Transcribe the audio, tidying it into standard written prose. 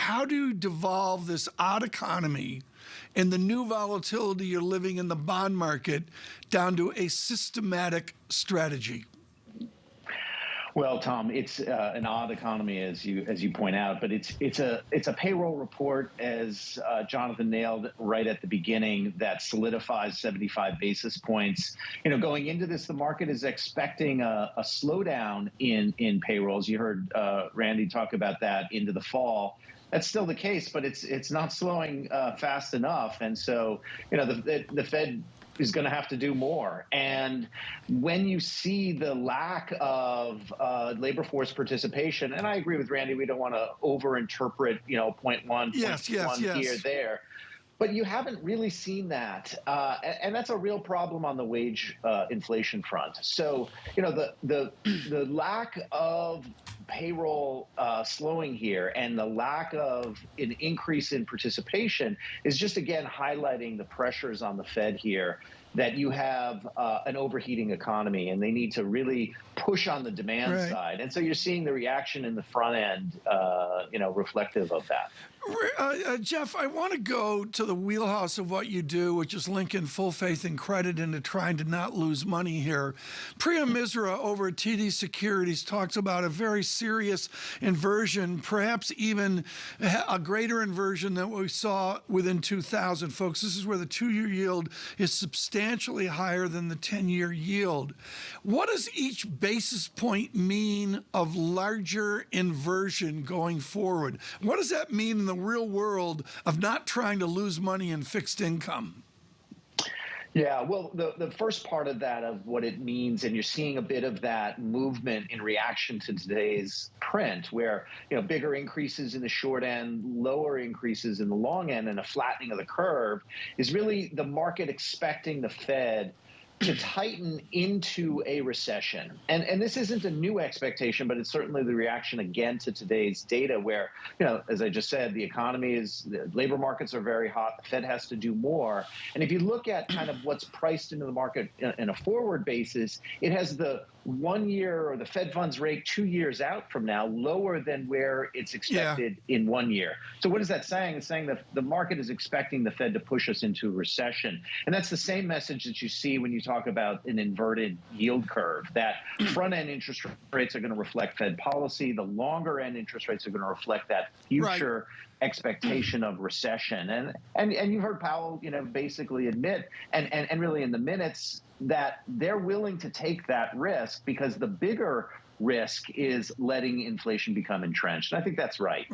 how do you devolve this odd economy and the new volatility you're living in the bond market down to a systematic strategy? Well, Tom, it's an odd economy, as you point out, but it's a payroll report, as Jonathan nailed right at the beginning, that solidifies 75 basis points. Going into this, the market is expecting a slowdown in payrolls. You heard Randy talk about that into the fall. That's still the case, but it's not slowing fast enough, and so the Fed is going to have to do more. And when you see the lack of labor force participation, and I agree with Randy, we don't want to overinterpret, 0.1, yes, here, there. But you haven't really seen that, and that's a real problem on the wage inflation front. So, the lack of payroll slowing here and the lack of an increase in participation is just, again, highlighting the pressures on the Fed here, that you have an overheating economy and they need to really push on the demand side. And so you're seeing the reaction in the front end, reflective of that. Jeff, I want to go to the wheelhouse of what you do, which is linking full faith and credit into trying to not lose money here. Priya Misra over at TD Securities talks about a very serious inversion, perhaps even a greater inversion than what we saw within 2000. Folks, this is where the 2-year yield is substantially higher than the 10-year yield. What does each basis point mean of larger inversion going forward? What does that mean in the real world of not trying to lose money in fixed income? Yeah, well, the first part of that, of what it means, and you're seeing a bit of that movement in reaction to today's print, where bigger increases in the short end, lower increases in the long end, and a flattening of the curve, is really the market expecting the Fed to tighten into a recession. And this isn't a new expectation, but it's certainly the reaction again to today's data where, as I just said, the labor markets are very hot. The Fed has to do more. And if you look at kind of what's priced into the market in a forward basis, it has the 1 year or the Fed funds rate 2 years out from now lower than where it's expected in 1 year. So what is that saying? It's saying that the market is expecting the Fed to push us into a recession. And that's the same message that you see when you talk about an inverted yield curve, that front-end interest rates are going to reflect Fed policy. The longer-end interest rates are going to reflect that future expectation of recession. And you've heard Powell, basically admit, and really in the minutes, that they're willing to take that risk because the bigger risk is letting inflation become entrenched. And I think that's right.